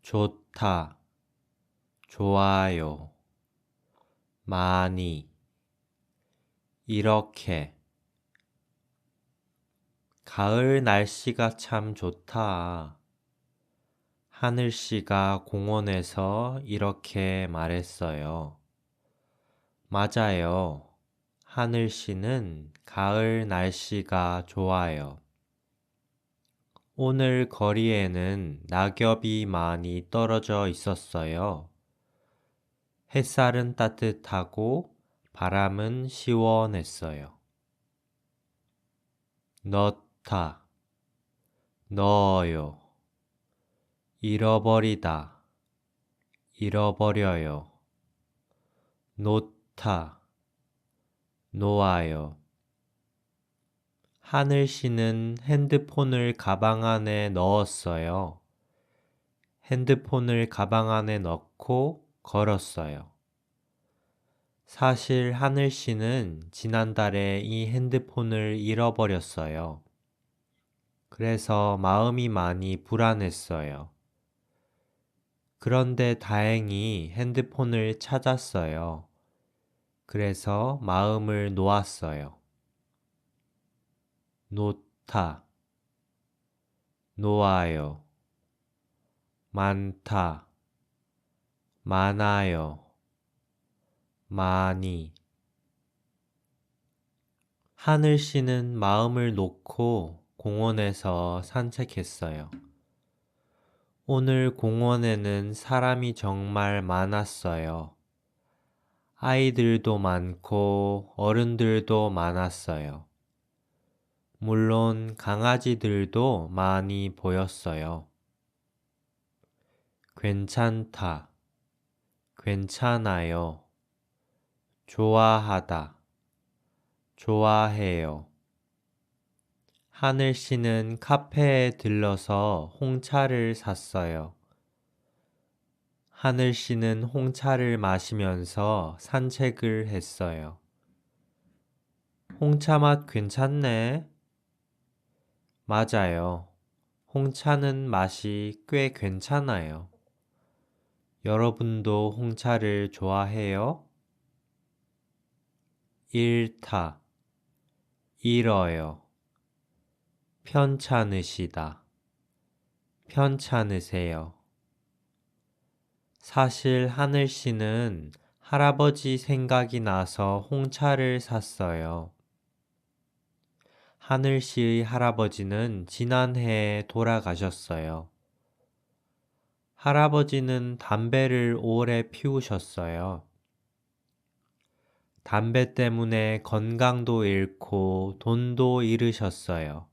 좋다, 좋아요, 많이, 이렇게. 가을 날씨가 참 좋다. 하늘씨가 공원에서 이렇게 말했어요. 맞아요. 하늘씨는 가을 날씨가 좋아요. 오늘 거리에는 낙엽이 많이 떨어져 있었어요. 햇살은 따뜻하고 바람은 시원했어요. 넣다, 넣어요. 잃어버리다, 잃어버려요. 놓다, 놓아요. 하늘씨는 핸드폰을 가방 안에 넣었어요. 핸드폰을 가방 안에 넣고 걸었어요. 사실 하늘씨는 지난달에 이 핸드폰을 잃어버렸어요. 그래서 마음이 많이 불안했어요. 그런데 다행히 핸드폰을 찾았어요. 그래서 마음을 놓았어요. 놓다, 놓아요. 많다, 많아요. 많이. 하늘씨는 마음을 놓고 공원에서 산책했어요. 오늘 공원에는 사람이 정말 많았어요. 아이들도 많고 어른들도 많았어요. 물론 강아지들도 많이 보였어요. 괜찮다, 괜찮아요. 좋아하다, 좋아해요. 하늘씨는 카페에 들러서 홍차를 샀어요. 하늘씨는 홍차를 마시면서 산책을 했어요. 홍차 맛 괜찮네. 맞아요. 홍차는 맛이 꽤 괜찮아요. 여러분도 홍차를 좋아해요? 잃다, 잃어요. 편찮으시다, 편찮으세요. 사실 하늘씨는 할아버지 생각이 나서 홍차를 샀어요. 하늘씨의 할아버지는 지난해에 돌아가셨어요. 할아버지는 담배를 오래 피우셨어요. 담배 때문에 건강도 잃고 돈도 잃으셨어요.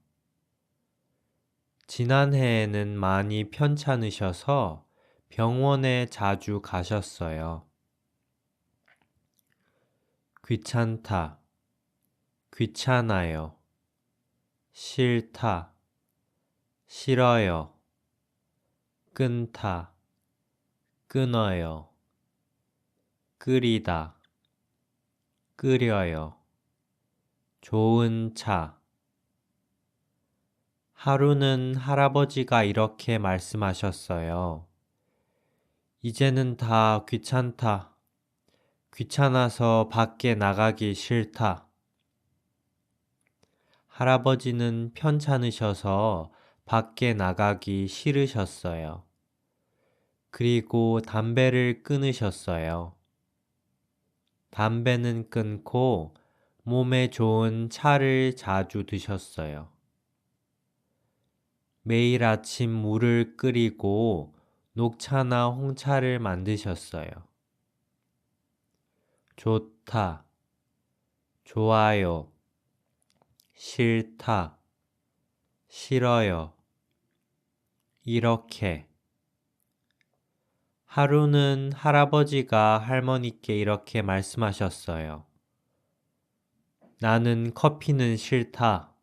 지난해에는 많이 편찮으셔서 병원에 자주 가셨어요. 귀찮다, 귀찮아요. 싫다, 싫어요. 끊다, 끊어요. 끓이다, 끓여요. 좋은 차. 하루는 할아버지가 이렇게 말씀하셨어요. 이제는 다 귀찮다. 귀찮아서 밖에 나가기 싫다. 할아버지는 편찮으셔서 밖에 나가기 싫으셨어요. 그리고 담배를 끊으셨어요. 담배는 끊고 몸에 좋은 차를 자주 드셨어요. 매일 아침 물을 끓이고 녹차나 홍차를 만드셨어요. 좋다, 좋아요, 싫다, 싫어요. 이렇게. 하루는 할아버지가 할머니께 이렇게 말씀하셨어요. 나는 커피는 싫다.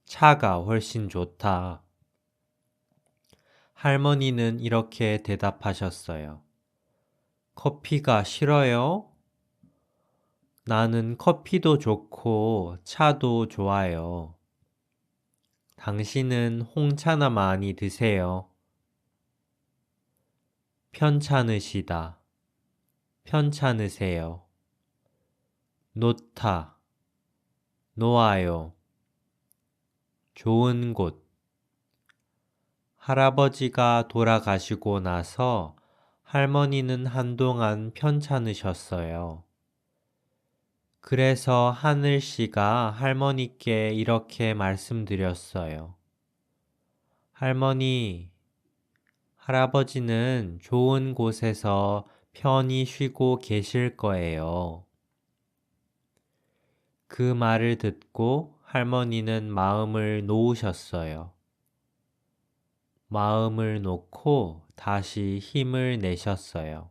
차가 훨씬 좋다. 할머니는 이렇게 대답하셨어요. 커피가 싫어요? 나는 커피도 좋고 차도 좋아요. 당신은 홍차나 많이 드세요. 편찮으시다, 편찮으세요. 놓다, 놓아요. 좋은 곳. 할아버지가 돌아가시고 나서 할머니는 한동안 편찮으셨어요. 그래서 하늘 씨가 할머니께 이렇게 말씀드렸어요. 할머니, 할아버지는 좋은 곳에서 편히 쉬고 계실 거예요. 그 말을 듣고 할머니는 마음을 놓으셨어요. 마음을 놓고 다시 힘을 내셨어요.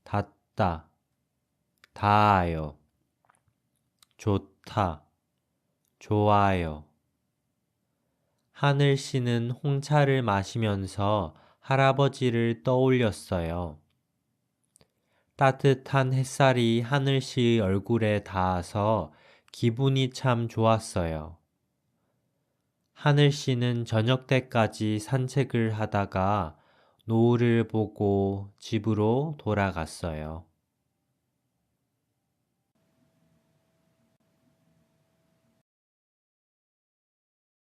닿다, 닿아요. 좋다, 좋아요. 하늘 씨는 홍차를 마시면서 할아버지를 떠올렸어요. 따뜻한 햇살이 하늘 씨의 얼굴에 닿아서 기분이 참 좋았어요. 하늘 씨는 저녁 때까지 산책을 하다가 노을을 보고 집으로 돌아갔어요.